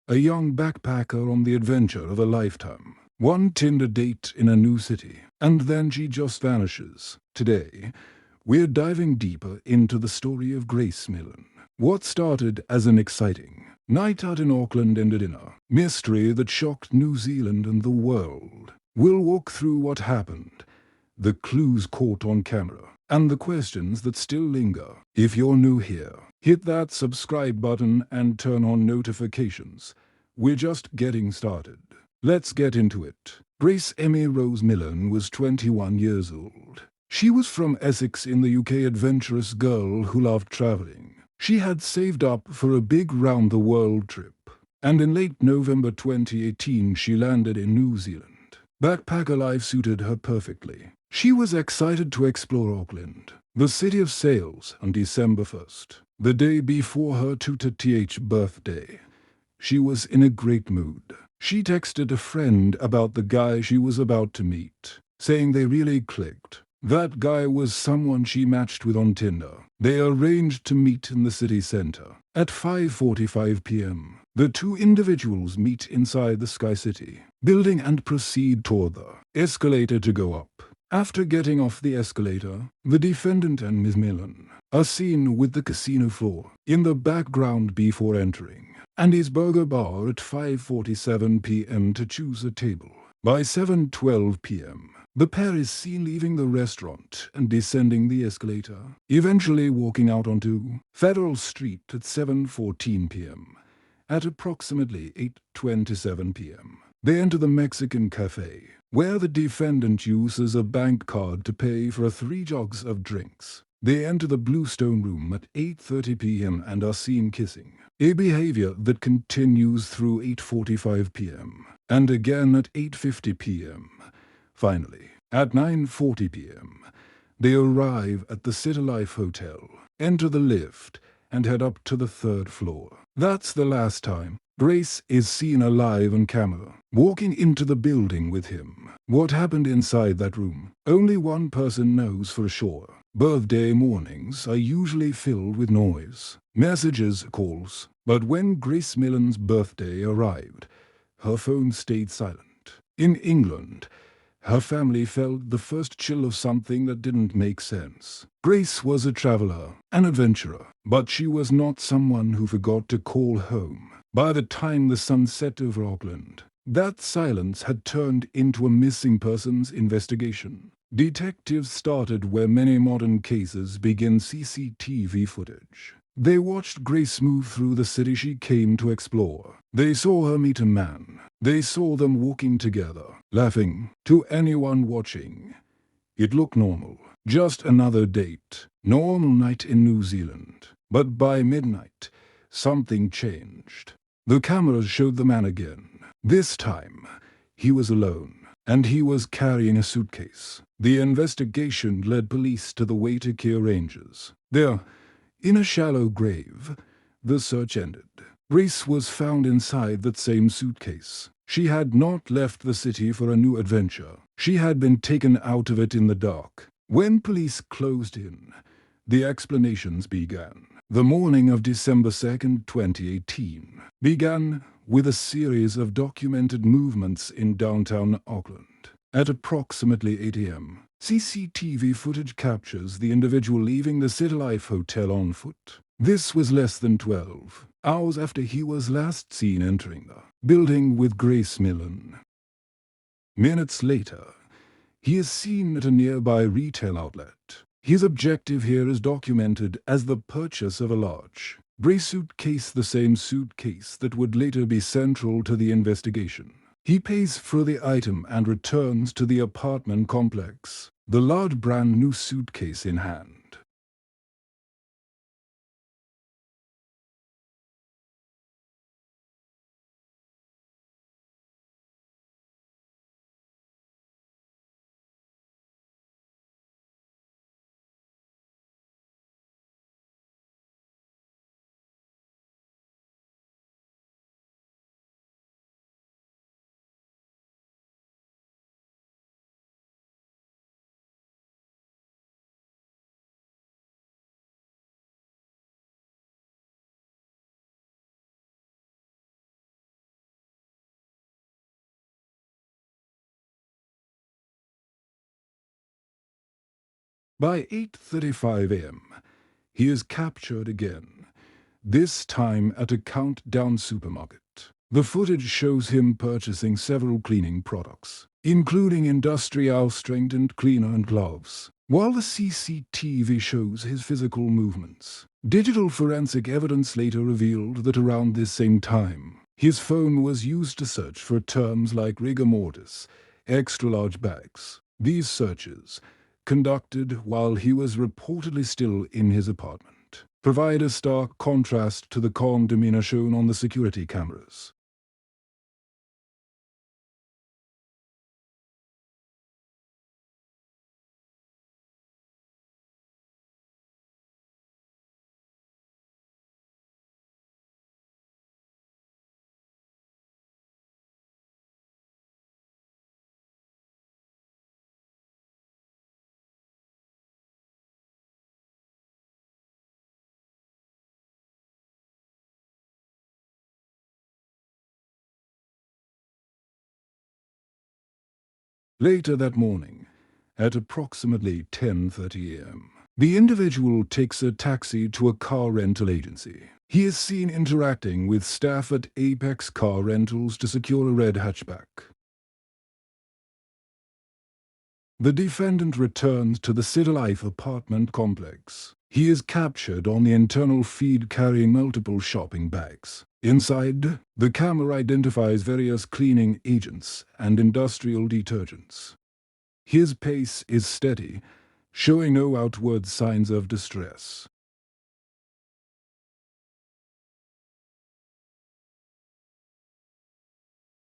a young backpacker on the adventure of a lifetime. One Tinder date in a new city, and then she just vanishes. Today, we're diving deeper into the story of Grace Millane. What started as an exciting night out in Auckland ended in a mystery that shocked New Zealand and the world. We'll walk through what happened, the clues caught on camera, and the questions that still linger. If you're new here, hit that subscribe button and turn on notifications. We're just getting started. Let's get into it. Grace Emmy Rose Millane was 21 years old. She was from Essex in the UK, adventurous girl who loved travelling. She had saved up for a big round-the-world trip, and in late November 2018 she landed in New Zealand. Backpacker life suited her perfectly. She was excited to explore Auckland, the city of sails, on December 1st, the day before her tutor-th birthday. She was in a great mood. She texted a friend about the guy she was about to meet, saying they really clicked. That guy was someone she matched with on Tinder. They arranged to meet in the city centre. At 5:45 p.m., the two individuals meet inside the Sky City building and proceed toward the escalator to go up. After getting off the escalator, the defendant and Ms. Millane are seen with the casino floor in the background before entering, and his burger bar at 5:47 p.m. to choose a table. By 7:12 p.m., the pair is seen leaving the restaurant and descending the escalator, eventually walking out onto Federal Street at 7:14 p.m. At approximately 8:27 p.m., they enter the Mexican cafe, where the defendant uses a bank card to pay for 3 jugs of drinks. They enter the Bluestone room at 8:30 p.m. and are seen kissing, a behavior that continues through 8:45 p.m. and again at 8:50 p.m. Finally, at 9:40 p.m., they arrive at the CityLife Hotel, enter the lift, and head up to the 3rd floor. That's the last time Grace is seen alive on camera, walking into the building with him. What happened inside that room, only one person knows for sure. Birthday mornings are usually filled with noise, messages, calls, but when Grace Millane's birthday arrived, her phone stayed silent. In England, her family felt the first chill of something that didn't make sense. Grace was a traveler, an adventurer, but she was not someone who forgot to call home. By the time the sun set over Auckland, that silence had turned into a missing persons investigation. Detectives started where many modern cases begin: CCTV footage. They watched Grace move through the city she came to explore. They saw her meet a man. They saw them walking together, laughing. To anyone watching, it looked normal. Just another date. Normal night in New Zealand. But by midnight, something changed. The cameras showed the man again. This time, he was alone, and he was carrying a suitcase. The investigation led police to the Waitakere Ranges. There, in a shallow grave, the search ended. Grace was found inside that same suitcase. She had not left the city for a new adventure. She had been taken out of it in the dark. When police closed in, the explanations began. The morning of December 2nd, 2018, began with a series of documented movements in downtown Auckland. At approximately 8 a.m., CCTV footage captures the individual leaving the CityLife Hotel on foot. This was less than 12 hours after he was last seen entering the building with Grace Millane. Minutes later, he is seen at a nearby retail outlet. His objective here is documented as the purchase of a large grey suitcase, the same suitcase that would later be central to the investigation. He pays for the item and returns to the apartment complex, the large brand new suitcase in hand. By 8:35 a.m., he is captured again, this time at a Countdown supermarket. The footage shows him purchasing several cleaning products, including industrial-strengthened cleaner and gloves, while the CCTV shows his physical movements. Digital forensic evidence later revealed that around this same time, his phone was used to search for terms like rigor mortis, extra-large bags. These searches, conducted while he was reportedly still in his apartment, provide a stark contrast to the calm demeanor shown on the security cameras. Later that morning, at approximately 10:30 a.m., the individual takes a taxi to a car rental agency. He is seen interacting with staff at Apex Car Rentals to secure a red hatchback. The defendant returns to the CityLife apartment complex. He is captured on the internal feed carrying multiple shopping bags. Inside, the camera identifies various cleaning agents and industrial detergents. His pace is steady, showing no outward signs of distress.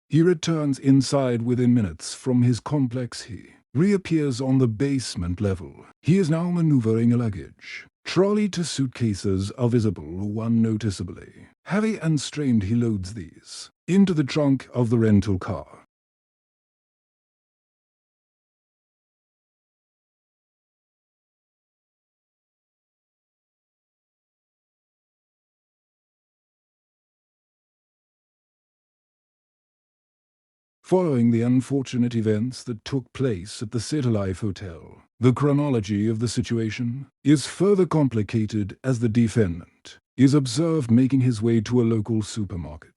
He returns inside within minutes from his complex. He reappears on the basement level. He is now maneuvering a luggage. Trolley to suitcases are visible, one noticeably. Heavy and strained, he loads these into the trunk of the rental car. Following the unfortunate events that took place at the CityLife Hotel, the chronology of the situation is further complicated as the defendant is observed making his way to a local supermarket.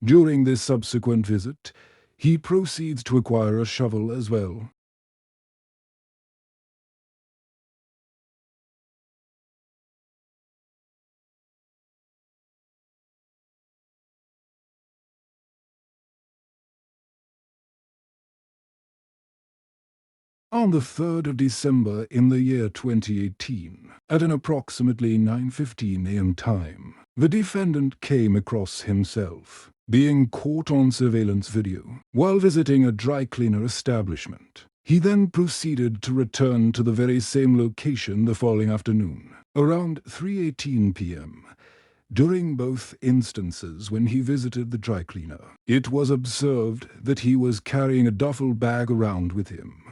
During this subsequent visit, he proceeds to acquire a shovel as well. On the 3rd of December in the year 2018, at an approximately 9:15 a.m. time, the defendant came across himself being caught on surveillance video while visiting a dry cleaner establishment. He then proceeded to return to the very same location the following afternoon, around 3:18 p.m. During both instances when he visited the dry cleaner, it was observed that he was carrying a duffel bag around with him.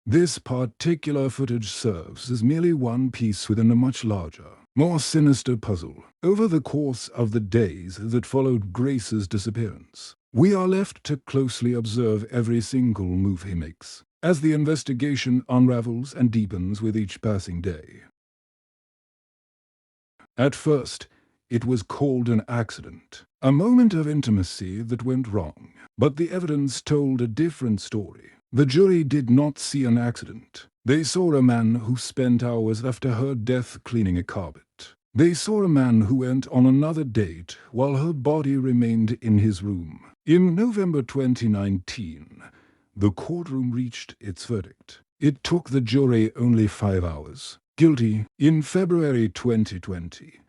This particular footage serves as merely one piece within a much larger, more sinister puzzle. Over the course of the days that followed Grace's disappearance, we are left to closely observe every single move he makes, as the investigation unravels and deepens with each passing day. At first, it was called an accident, a moment of intimacy that went wrong, but the evidence told a different story. The jury did not see an accident. They saw a man who spent hours after her death cleaning a carpet. They saw a man who went on another date while her body remained in his room. In November 2019, the courtroom reached its verdict. It took the jury only 5 hours. Guilty. In February 2020,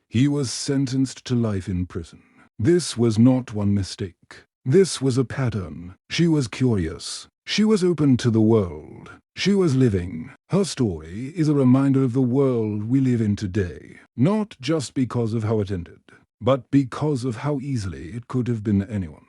he was sentenced to life in prison. This was not one mistake. This was a pattern. She was curious. She was open to the world. She was living. Her story is a reminder of the world we live in today, not just because of how it ended, but because of how easily it could have been anyone.